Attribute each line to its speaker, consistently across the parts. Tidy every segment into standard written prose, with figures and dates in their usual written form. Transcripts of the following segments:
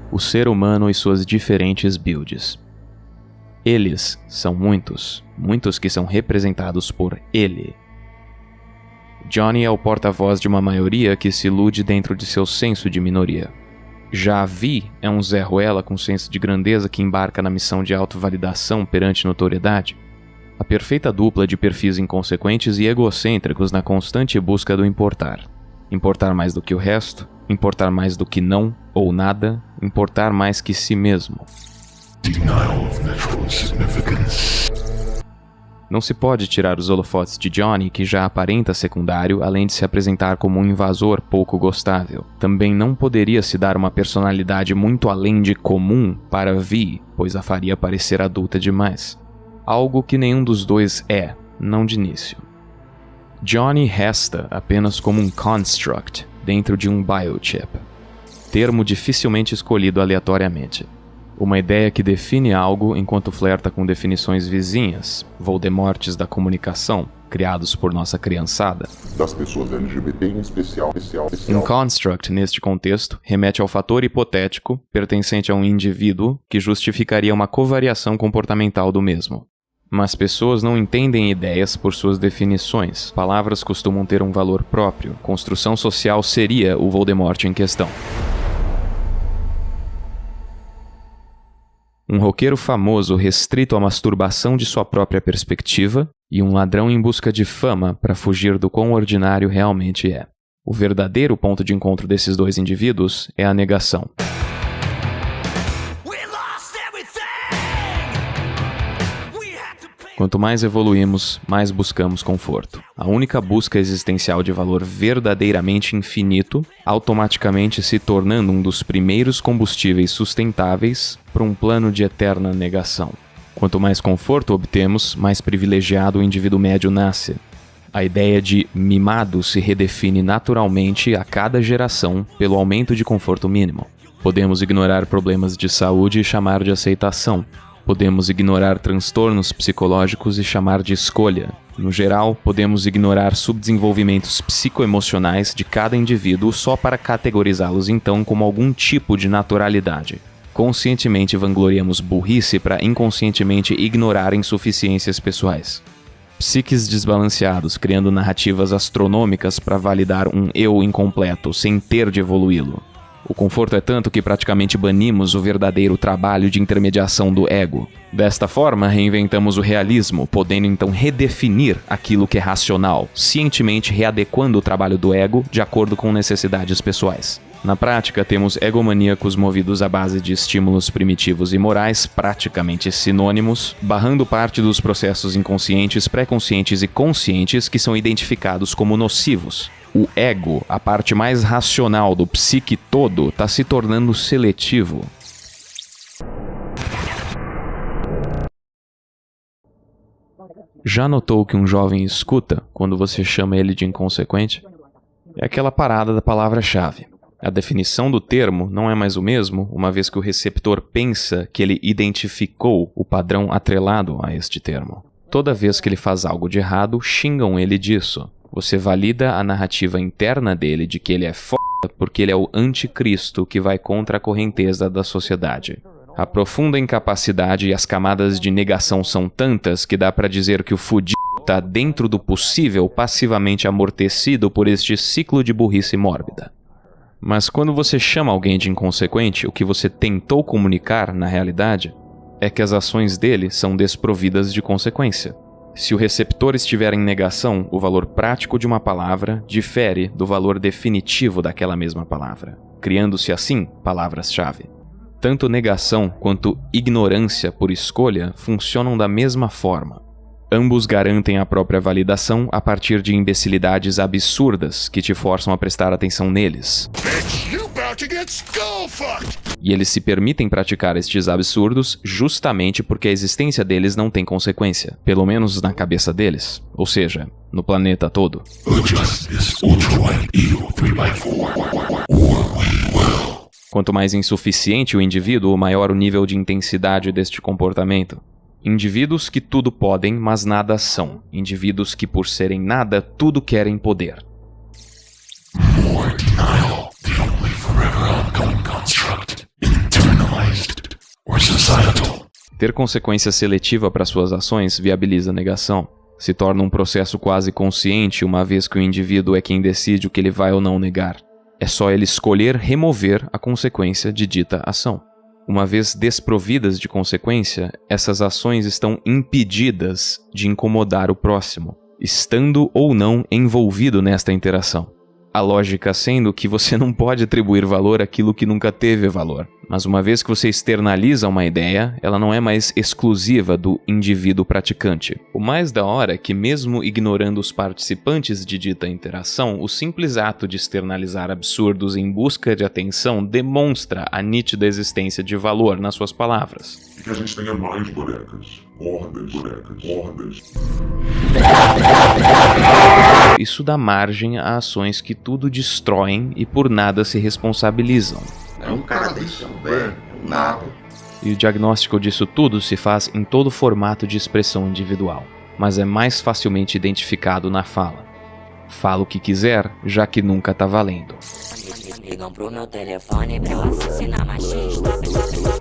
Speaker 1: O ser humano e suas diferentes builds. Eles são muitos que são representados por ele. Johnny é o porta-voz de uma maioria que se ilude dentro de seu senso de minoria. Já Vi é um Zé Ruela com senso de grandeza que embarca na missão de autovalidação perante notoriedade. A perfeita dupla de perfis inconsequentes e egocêntricos na constante busca do importar. Importar mais do que o resto, importar mais do que não ou nada, importar mais que si mesmo. Não se pode tirar os holofotes de Johnny, que já aparenta secundário, além de se apresentar como um invasor pouco gostável. Também não poderia se dar uma personalidade muito além de comum para Vi, pois a faria parecer adulta demais. Algo que nenhum dos dois é, não de início. Johnny resta apenas como um construct dentro de um biochip, termo dificilmente escolhido aleatoriamente. Uma ideia que define algo enquanto flerta com definições vizinhas, Voldemortes da comunicação, criados por nossa criançada.
Speaker 2: Das pessoas LGBT em especial.
Speaker 1: Um construct, neste contexto, remete ao fator hipotético, pertencente a um indivíduo, que justificaria uma covariação comportamental do mesmo. Mas pessoas não entendem ideias por suas definições. Palavras costumam ter um valor próprio. Construção social seria o Voldemort em questão. Um roqueiro famoso restrito à masturbação de sua própria perspectiva e um ladrão em busca de fama para fugir do quão ordinário realmente é. O verdadeiro ponto de encontro desses dois indivíduos é a negação. Quanto mais evoluímos, mais buscamos conforto. A única busca existencial de valor verdadeiramente infinito, automaticamente se tornando um dos primeiros combustíveis sustentáveis para um plano de eterna negação. Quanto mais conforto obtemos, mais privilegiado o indivíduo médio nasce. A ideia de mimado se redefine naturalmente a cada geração pelo aumento de conforto mínimo. Podemos ignorar problemas de saúde e chamar de aceitação. Podemos ignorar transtornos psicológicos e chamar de escolha. No geral, podemos ignorar subdesenvolvimentos psicoemocionais de cada indivíduo só para categorizá-los então como algum tipo de naturalidade. Conscientemente vangloriamos burrice para inconscientemente ignorar insuficiências pessoais. Psiques desbalanceados, criando narrativas astronômicas para validar um eu incompleto, sem ter de evoluí-lo. O conforto é tanto que praticamente banimos o verdadeiro trabalho de intermediação do ego. Desta forma, reinventamos o realismo, podendo então redefinir aquilo que é racional, cientemente readequando o trabalho do ego de acordo com necessidades pessoais. Na prática, temos egomaníacos movidos à base de estímulos primitivos e morais, praticamente sinônimos, barrando parte dos processos inconscientes, pré-conscientes e conscientes que são identificados como nocivos. O ego, a parte mais racional do psique todo, está se tornando seletivo. Já notou que um jovem escuta quando você chama ele de inconsequente? É aquela parada da palavra-chave. A definição do termo não é mais o mesmo, uma vez que o receptor pensa que ele identificou o padrão atrelado a este termo. Toda vez que ele faz algo de errado, xingam ele disso. Você valida a narrativa interna dele de que ele é foda porque ele é o anticristo que vai contra a correnteza da sociedade. A profunda incapacidade e as camadas de negação são tantas que dá pra dizer que o fudido tá dentro do possível passivamente amortecido por este ciclo de burrice mórbida. Mas quando você chama alguém de inconsequente, o que você tentou comunicar, na realidade, é que as ações dele são desprovidas de consequência. Se o receptor estiver em negação, o valor prático de uma palavra difere do valor definitivo daquela mesma palavra, criando-se assim palavras-chave. Tanto negação quanto ignorância por escolha funcionam da mesma forma. Ambos garantem a própria validação a partir de imbecilidades absurdas que te forçam a prestar atenção neles. E eles se permitem praticar estes absurdos justamente porque a existência deles não tem consequência, pelo menos na cabeça deles, ou seja, no planeta todo. Quanto mais insuficiente o indivíduo, maior o nível de intensidade deste comportamento. Indivíduos que tudo podem, mas nada são. Indivíduos que, por serem nada, tudo querem poder.
Speaker 3: More denial, the only forever ongoing construct, internalized or societal.
Speaker 1: Ter consequência seletiva para suas ações viabiliza a negação. Se torna um processo quase consciente, uma vez que o indivíduo é quem decide o que ele vai ou não negar. É só ele escolher remover a consequência de dita ação. Uma vez desprovidas de consequência, essas ações estão impedidas de incomodar o próximo, estando ou não envolvido nesta interação. A lógica sendo que você não pode atribuir valor àquilo que nunca teve valor. Mas uma vez que você externaliza uma ideia, ela não é mais exclusiva do indivíduo praticante. O mais da hora é que, mesmo ignorando os participantes de dita interação, o simples ato de externalizar absurdos em busca de atenção demonstra a nítida existência de valor nas suas palavras.
Speaker 2: E que a gente tenha mais bonecas. Hordas.
Speaker 1: Isso dá margem a ações que tudo destroem e por nada se responsabilizam.
Speaker 4: É um cara desse, é um velho, é um nada.
Speaker 1: E o diagnóstico disso tudo se faz em todo formato de expressão individual, mas é mais facilmente identificado na fala. Fala o que quiser, já que nunca tá valendo.
Speaker 5: Ligam pro meu telefone pra eu assassinar machista.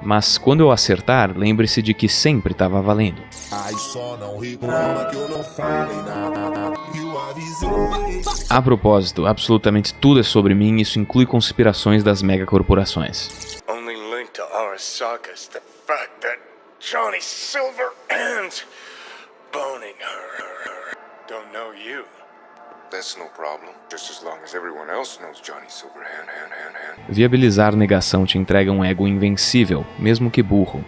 Speaker 1: Mas quando eu acertar, lembre-se de que sempre tava valendo.
Speaker 6: Ai, só não reclama que eu não falei nada. Eu avisei.
Speaker 1: A propósito, absolutamente tudo é sobre mim e isso inclui conspirações das megacorporações.
Speaker 7: Only link to Arasaka is the fact that Johnny Silverhand's boning her. Don't know you.
Speaker 8: That's no problem, just as long as everyone else knows Johnny Silverhand.
Speaker 1: Viabilizar negação te entrega um ego invencível, mesmo que burro.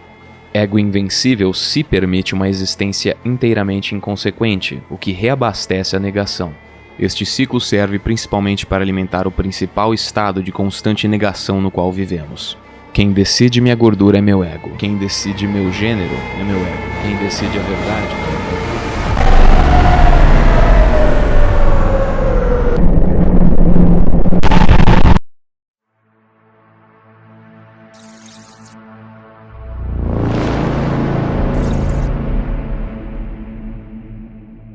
Speaker 1: Ego invencível se permite uma existência inteiramente inconsequente, o que reabastece a negação. Este ciclo serve principalmente para alimentar o principal estado de constante negação no qual vivemos. Quem decide minha gordura é meu ego. Quem decide meu gênero é meu ego. Quem decide a verdade é meu ego.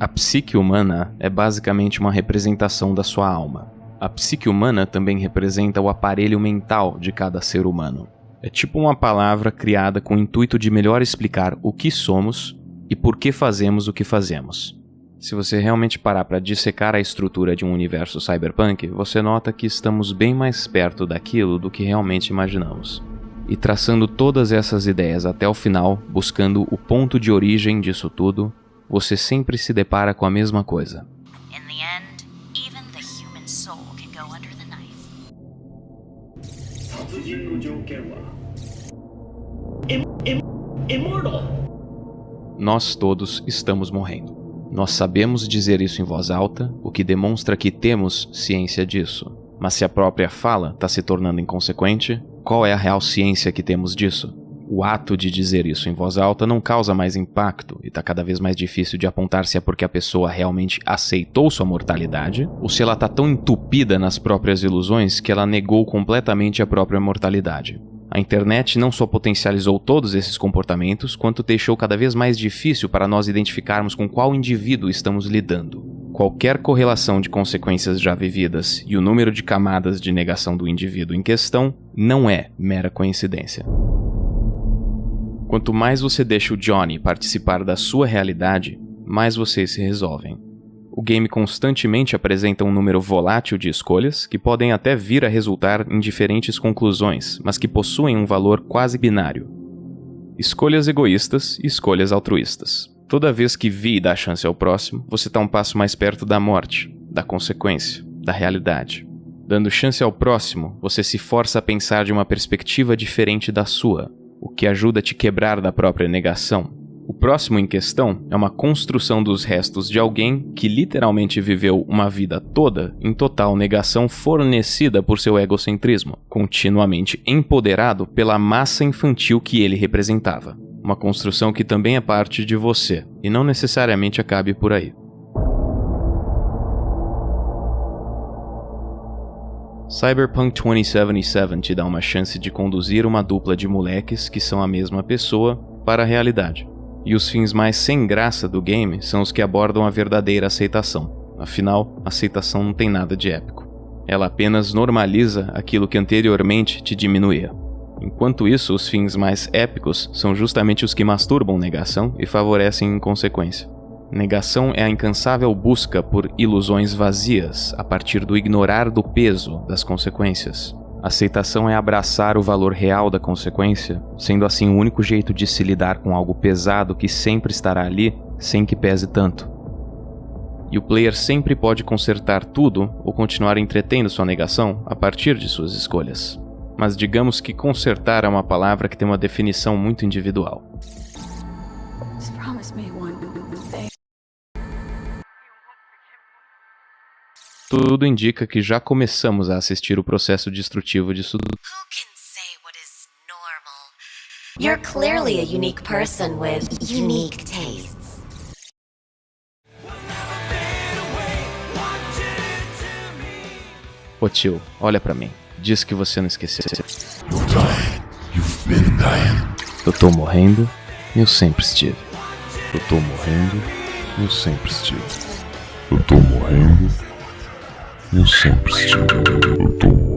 Speaker 1: A psique humana é basicamente uma representação da sua alma. A psique humana também representa o aparelho mental de cada ser humano. É tipo uma palavra criada com o intuito de melhor explicar o que somos e por que fazemos o que fazemos. Se você realmente parar para dissecar a estrutura de um universo cyberpunk, você nota que estamos bem mais perto daquilo do que realmente imaginamos. E traçando todas essas ideias até o final, buscando o ponto de origem disso tudo, você sempre se depara com a mesma coisa.
Speaker 5: In the end, even the human soul can go under the knife.
Speaker 1: Nós todos estamos morrendo. Nós sabemos dizer isso em voz alta, o que demonstra que temos ciência disso. Mas se a própria fala está se tornando inconsequente, qual é a real ciência que temos disso? O ato de dizer isso em voz alta não causa mais impacto e está cada vez mais difícil de apontar se é porque a pessoa realmente aceitou sua mortalidade ou se ela está tão entupida nas próprias ilusões que ela negou completamente a própria mortalidade. A internet não só potencializou todos esses comportamentos, quanto deixou cada vez mais difícil para nós identificarmos com qual indivíduo estamos lidando. Qualquer correlação de consequências já vividas e o número de camadas de negação do indivíduo em questão não é mera coincidência. Quanto mais você deixa o Johnny participar da sua realidade, mais vocês se resolvem. O game constantemente apresenta um número volátil de escolhas, que podem até vir a resultar em diferentes conclusões, mas que possuem um valor quase binário. Escolhas egoístas e escolhas altruístas. Toda vez que vi e dá chance ao próximo, você está um passo mais perto da morte, da consequência, da realidade. Dando chance ao próximo, você se força a pensar de uma perspectiva diferente da sua, o que ajuda a te quebrar da própria negação. O próximo em questão é uma construção dos restos de alguém que literalmente viveu uma vida toda em total negação fornecida por seu egocentrismo, continuamente empoderado pela massa infantil que ele representava. Uma construção que também é parte de você, e não necessariamente acabe por aí. Cyberpunk 2077 te dá uma chance de conduzir uma dupla de moleques que são a mesma pessoa para a realidade. E os fins mais sem graça do game são os que abordam a verdadeira aceitação. Afinal, a aceitação não tem nada de épico. Ela apenas normaliza aquilo que anteriormente te diminuía. Enquanto isso, os fins mais épicos são justamente os que masturbam negação e favorecem inconsequência. Negação é a incansável busca por ilusões vazias a partir do ignorar do peso das consequências. Aceitação é abraçar o valor real da consequência, sendo assim o único jeito de se lidar com algo pesado que sempre estará ali, sem que pese tanto. E o player sempre pode consertar tudo ou continuar entretendo sua negação a partir de suas escolhas. Mas digamos que consertar é uma palavra que tem uma definição muito individual. Tudo indica que já começamos a assistir o processo destrutivo disso tudo.
Speaker 5: Who can say what is normal?
Speaker 9: You're clearly a unique person with unique tastes.
Speaker 1: Ô tio, olha pra mim. Diz que você não esqueceu.
Speaker 3: You'll die. You've been dying.
Speaker 1: Eu tô morrendo, eu sempre estive. Eu tô morrendo, eu sempre estive.
Speaker 2: Eu tô morrendo. Eu sempre estive. Eu tô morrendo.